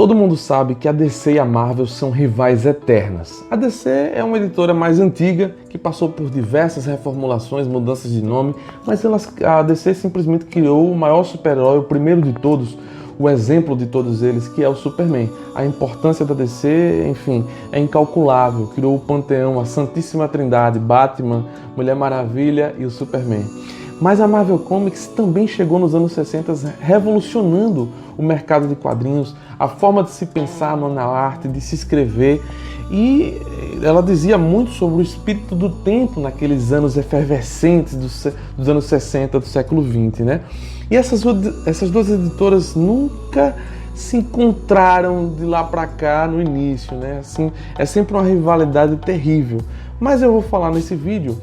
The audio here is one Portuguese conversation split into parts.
Todo mundo sabe que a DC e a Marvel são rivais eternas. A DC é uma editora mais antiga, que passou por diversas reformulações, mudanças de nome, mas a DC simplesmente criou o maior super-herói, o primeiro de todos, o exemplo de todos eles, que é o Superman. A importância da DC, enfim, é incalculável. Criou o panteão, a Santíssima Trindade, Batman, Mulher Maravilha e o Superman. Mas a Marvel Comics também chegou nos anos 60 revolucionando o mercado de quadrinhos, a forma de se pensar na arte, de se escrever, e ela dizia muito sobre o espírito do tempo naqueles anos efervescentes dos anos 60 do século 20, né? E essas duas editoras nunca se encontraram de lá para cá no início, né? Assim, é sempre uma rivalidade terrível. Mas eu vou falar nesse vídeo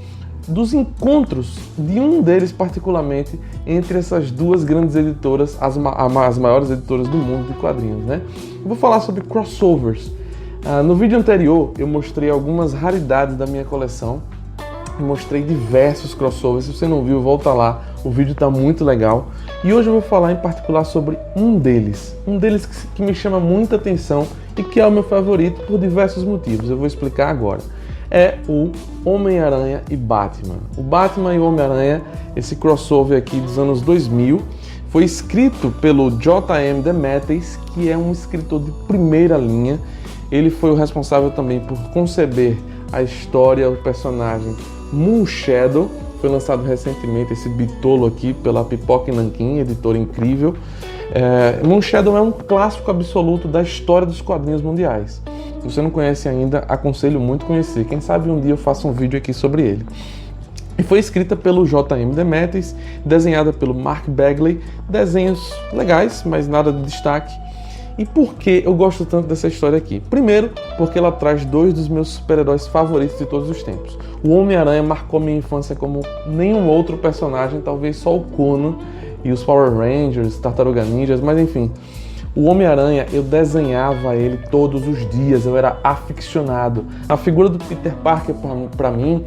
dos encontros de um deles particularmente entre essas duas grandes editoras, as maiores editoras do mundo de quadrinhos, né? Eu vou falar sobre crossovers. No vídeo anterior eu mostrei algumas raridades da minha coleção, eu mostrei diversos crossovers. Se você não viu, volta lá, o vídeo está muito legal. E hoje eu vou falar em particular sobre um deles que me chama muita atenção e que é o meu favorito por diversos motivos. Eu vou explicar agora. É o Homem-Aranha e Batman. O Batman e o Homem-Aranha, esse crossover aqui dos anos 2000, foi escrito pelo J.M. DeMatteis, que é um escritor de primeira linha. Ele foi o responsável também por conceber a história, o personagem Moonshadow. Foi lançado recentemente esse bitolo aqui pela Pipoca e Nanquim, editora incrível. Moonshadow é um clássico absoluto da história dos quadrinhos mundiais. Se você não conhece ainda, aconselho muito conhecer. Quem sabe um dia eu faço um vídeo aqui sobre ele. E foi escrita pelo J.M. DeMatteis, desenhada pelo Mark Bagley. Desenhos legais, mas nada de destaque. E por que eu gosto tanto dessa história aqui? Primeiro, porque ela traz dois dos meus super-heróis favoritos de todos os tempos. O Homem-Aranha marcou minha infância como nenhum outro personagem, talvez só o Conan e os Power Rangers, Tartaruga Ninjas, mas enfim. O Homem-Aranha, eu desenhava ele todos os dias, eu era aficionado. A figura do Peter Parker, para mim,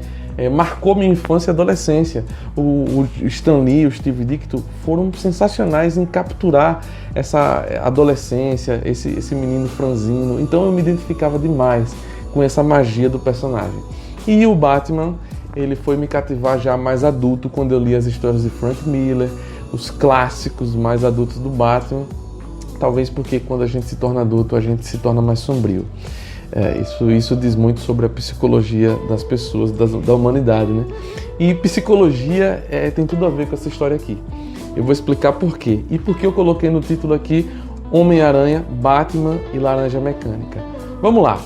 marcou minha infância e adolescência. O Stan Lee, o Steve Ditko foram sensacionais em capturar essa adolescência, esse menino franzino. Então eu me identificava demais com essa magia do personagem. E o Batman, ele foi me cativar já mais adulto, quando eu li as histórias de Frank Miller, os clássicos mais adultos do Batman. Talvez porque quando a gente se torna adulto, a gente se torna mais sombrio. Isso diz muito sobre a psicologia das pessoas, da humanidade, né? E psicologia tem tudo a ver com essa história aqui. Eu vou explicar por quê. E por que eu coloquei no título aqui Homem-Aranha, Batman e Laranja Mecânica. Vamos lá.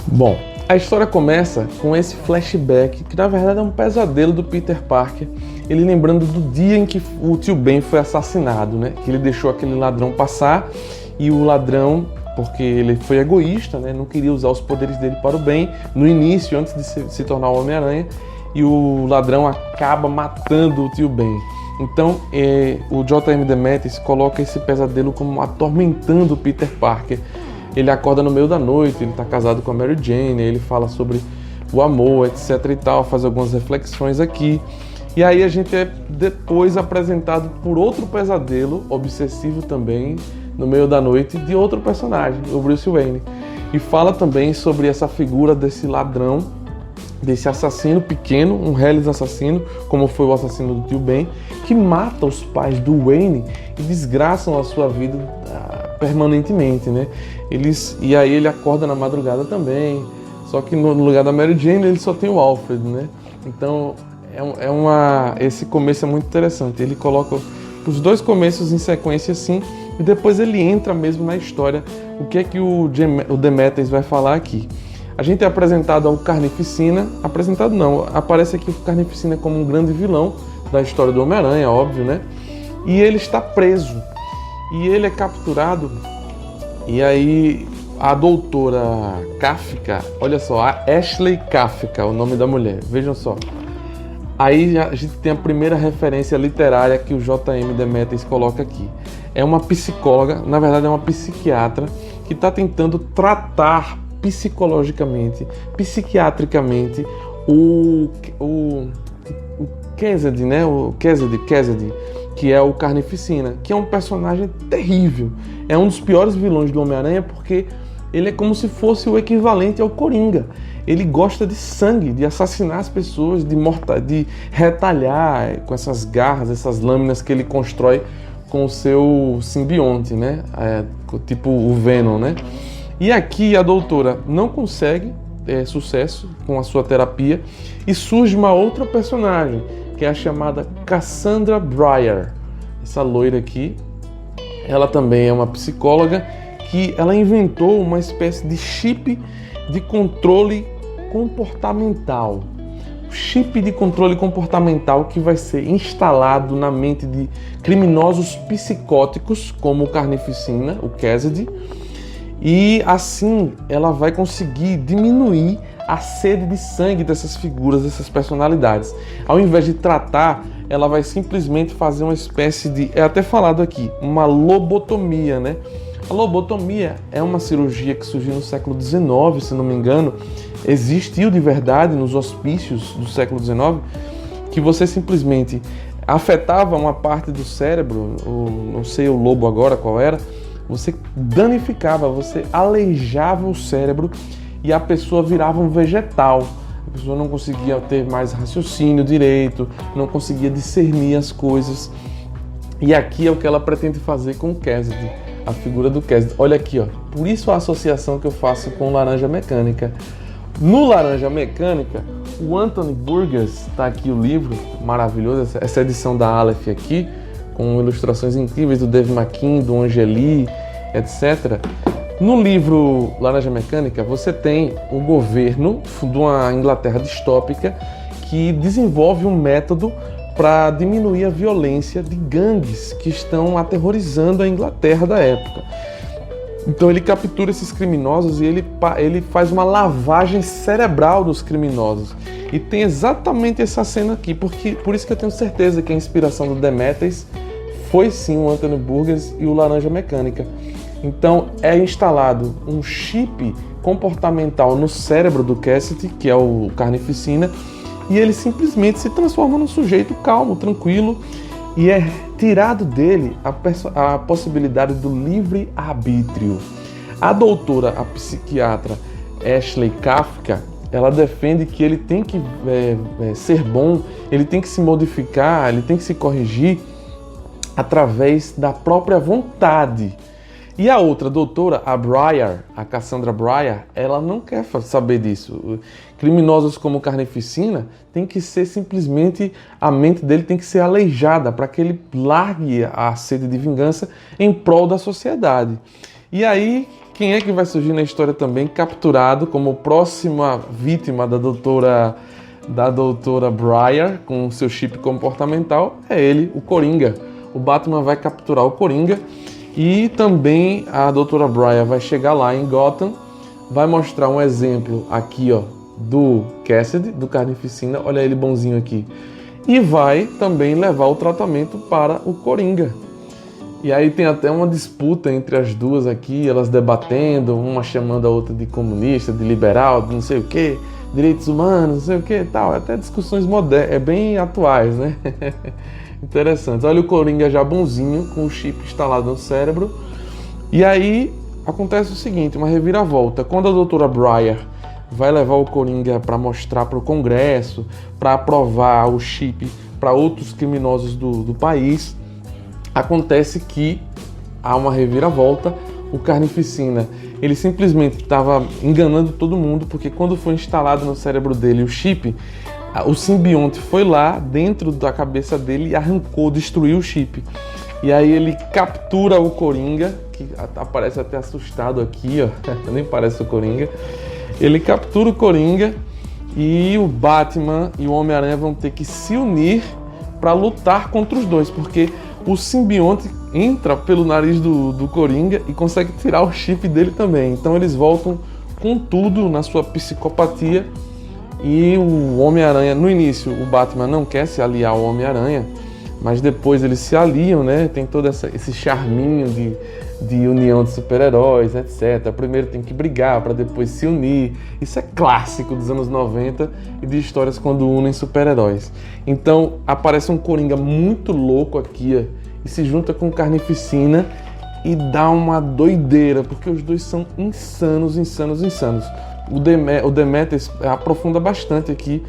Bom, a história começa com esse flashback, que na verdade é um pesadelo do Peter Parker, ele lembrando do dia em que o tio Ben foi assassinado, né? Que ele deixou aquele ladrão passar e o ladrão, porque ele foi egoísta, né? Não queria usar os poderes dele para o bem no início, antes de se tornar o Homem-Aranha, e o ladrão acaba matando o tio Ben. Então, o J.M. DeMatteis coloca esse pesadelo como atormentando o Peter Parker. Ele acorda no meio da noite, ele está casado com a Mary Jane, ele fala sobre o amor, etc e tal, faz algumas reflexões aqui. E aí a gente é depois apresentado por outro pesadelo, obsessivo também, no meio da noite, de outro personagem, o Bruce Wayne. E fala também sobre essa figura desse ladrão, desse assassino pequeno, um reles assassino, como foi o assassino do tio Ben, que mata os pais do Wayne e desgraçam a sua vida permanentemente, né? E aí ele acorda na madrugada também, só que no lugar da Mary Jane ele só tem o Alfred, né? Então esse começo é muito interessante. Ele coloca os dois começos em sequência assim, e depois ele entra mesmo na história. O que é que o DeMatteis vai falar aqui? A gente é apresentado ao Carnificina, aparece aqui o Carnificina como um grande vilão da história do Homem-Aranha, óbvio, né? E ele está preso, e ele é capturado, e aí a doutora Kafka, olha só, a Ashley Kafka, o nome da mulher, vejam só. Aí a gente tem a primeira referência literária que o J.M. DeMatteis coloca aqui. É uma psicóloga, na verdade é uma psiquiatra, que está tentando tratar psicologicamente, psiquiatricamente o Cassidy, né? O Cassidy, que é o Carnificina, que é um personagem terrível. É um dos piores vilões do Homem-Aranha porque ele é como se fosse o equivalente ao Coringa. Ele gosta de sangue, de assassinar as pessoas, de retalhar com essas garras, essas lâminas que ele constrói com o seu simbionte, né? Tipo o Venom, né? E aqui a doutora não consegue sucesso com a sua terapia e surge uma outra personagem, que é a chamada Cassandra Breyer. Essa loira aqui, ela também é uma psicóloga que ela inventou uma espécie de chip de controle comportamental. Chip de controle comportamental que vai ser instalado na mente de criminosos psicóticos, como o Carnificina, o Cassidy, e assim ela vai conseguir diminuir a sede de sangue dessas figuras, dessas personalidades. Ao invés de tratar, ela vai simplesmente fazer uma espécie de, é até falado aqui, uma lobotomia, né? A lobotomia é uma cirurgia que surgiu no século XIX, se não me engano, existiu de verdade nos hospícios do século XIX, que você simplesmente afetava uma parte do cérebro, não sei o lobo agora qual era, você danificava, você aleijava o cérebro e a pessoa virava um vegetal. A pessoa não conseguia ter mais raciocínio direito, não conseguia discernir as coisas. E aqui é o que ela pretende fazer com o Cassidy, a figura do Cassidy. Olha aqui, ó. Por isso a associação que eu faço com Laranja Mecânica. No Laranja Mecânica, o Anthony Burgess, está aqui o livro maravilhoso, essa edição da Aleph aqui, com ilustrações incríveis do Dave McKean, do Angeli, etc. No livro Laranja Mecânica, você tem o governo de uma Inglaterra distópica que desenvolve um método para diminuir a violência de gangues que estão aterrorizando a Inglaterra da época. Então ele captura esses criminosos e ele faz uma lavagem cerebral dos criminosos. E tem exatamente essa cena aqui, por isso que eu tenho certeza que a inspiração do Demetrius foi sim o Anthony Burgess e o Laranja Mecânica. Então é instalado um chip comportamental no cérebro do Cassidy, que é o Carnificina, e ele simplesmente se transforma num sujeito calmo, tranquilo, e é tirado dele a possibilidade do livre-arbítrio. A doutora, a psiquiatra Ashley Kafka, ela defende que ele tem que ser bom, ele tem que se modificar, ele tem que se corrigir através da própria vontade. E a outra doutora, a Breyer, a Cassandra Breyer, ela não quer saber disso. Criminosos como Carnificina tem que ser simplesmente, a mente dele tem que ser aleijada para que ele largue a sede de vingança em prol da sociedade. E aí, quem é que vai surgir na história também, capturado como próxima vítima da doutora Breyer, com seu chip comportamental, é ele, o Coringa. O Batman vai capturar o Coringa. E também a doutora Breyer vai chegar lá em Gotham, vai mostrar um exemplo aqui, ó, do Cassidy, do Carnificina, olha ele bonzinho aqui, e vai também levar o tratamento para o Coringa. E aí tem até uma disputa entre as duas aqui, elas debatendo, uma chamando a outra de comunista, de liberal, de não sei o que, direitos humanos, não sei o que, tal, até discussões modernas, bem atuais, né? Interessante. Olha o Coringa já bonzinho, com o chip instalado no cérebro. E aí acontece o seguinte, uma reviravolta. Quando a doutora Breyer vai levar o Coringa para mostrar para o Congresso, para aprovar o chip para outros criminosos do país, acontece que há uma reviravolta. O Carnificina, ele simplesmente estava enganando todo mundo, porque quando foi instalado no cérebro dele o chip, o simbionte foi lá dentro da cabeça dele e arrancou, destruiu o chip. E aí ele captura o Coringa, que aparece até assustado aqui, ó, nem parece o Coringa. Ele captura o Coringa e o Batman e o Homem-Aranha vão ter que se unir para lutar contra os dois, porque o simbionte entra pelo nariz do Coringa e consegue tirar o chip dele também. Então eles voltam com tudo na sua psicopatia. E o Homem-Aranha, no início, o Batman não quer se aliar ao Homem-Aranha, mas depois eles se aliam, né? Tem todo esse charminho de união de super-heróis, etc. Primeiro tem que brigar para depois se unir. Isso é clássico dos anos 90 e de histórias quando unem super-heróis. Então aparece um Coringa muito louco aqui e se junta com Carnificina e dá uma doideira, porque os dois são insanos. O Demetrius aprofunda bastante aqui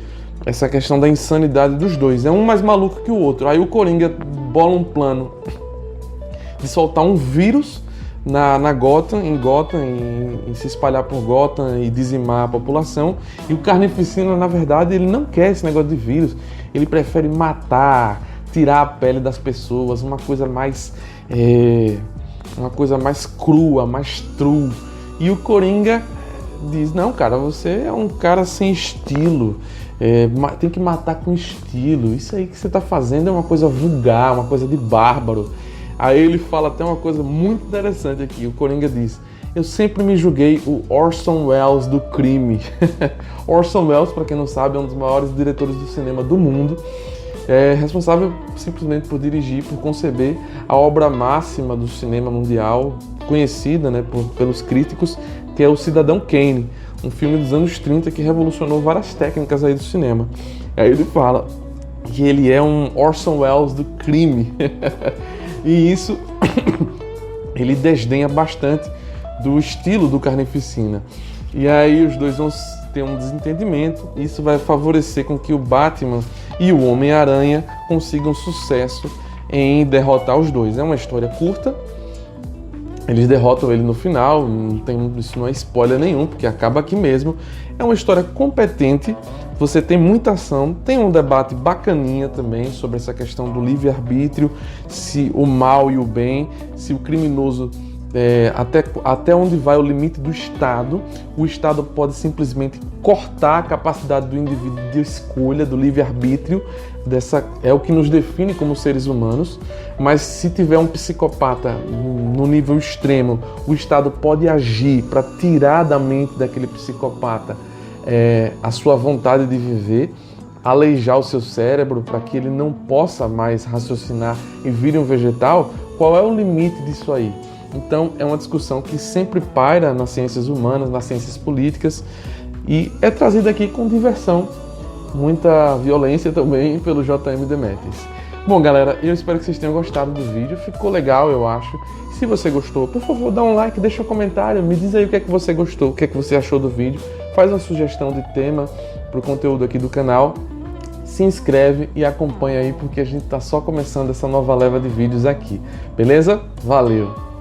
essa questão da insanidade dos dois. É um mais maluco que o outro. Aí o Coringa bola um plano de soltar um vírus em Gotham, e se espalhar por Gotham e dizimar a população. E o Carnificina, na verdade, ele não quer esse negócio de vírus. Ele prefere matar, tirar a pele das pessoas, uma coisa mais crua, mais true. E o Coringa diz: não, cara, você é um cara sem estilo. Tem que matar com estilo. Isso aí que você está fazendo é uma coisa vulgar, uma coisa de bárbaro. Aí ele fala até uma coisa muito interessante aqui. O Coringa diz: eu sempre me julguei o Orson Welles do crime. Orson Welles, para quem não sabe, é um dos maiores diretores do cinema do mundo. É responsável simplesmente por dirigir, por conceber a obra máxima do cinema mundial, conhecida, né, pelos críticos, que é o Cidadão Kane, um filme dos anos 30 que revolucionou várias técnicas aí do cinema. Aí ele fala que ele é um Orson Welles do crime. E isso ele desdenha bastante do estilo do Carnificina. E aí os dois vão ter um desentendimento. Isso vai favorecer com que o Batman e o Homem-Aranha consigam sucesso em derrotar os dois. É uma história curta. Eles derrotam ele no final, isso não é spoiler nenhum, porque acaba aqui mesmo. É uma história competente, você tem muita ação, tem um debate bacaninha também sobre essa questão do livre-arbítrio, se o mal e o bem, se o criminoso, até onde vai o limite do Estado. O Estado pode simplesmente cortar a capacidade do indivíduo de escolha, do livre-arbítrio, é o que nos define como seres humanos. Mas se tiver um psicopata no nível extremo, o Estado pode agir para tirar da mente daquele psicopata a sua vontade de viver, aleijar o seu cérebro para que ele não possa mais raciocinar e vire um vegetal. Qual é o limite disso aí? Então é uma discussão que sempre paira nas ciências humanas, nas ciências políticas, e é trazida aqui com diversão, muita violência também pelo J.M. Demetrius. Bom, galera, eu espero que vocês tenham gostado do vídeo, ficou legal, eu acho. Se você gostou, por favor, dá um like, deixa um comentário, me diz aí o que é que você gostou, o que é que você achou do vídeo, faz uma sugestão de tema para o conteúdo aqui do canal, se inscreve e acompanha aí, porque a gente está só começando essa nova leva de vídeos aqui, beleza? Valeu!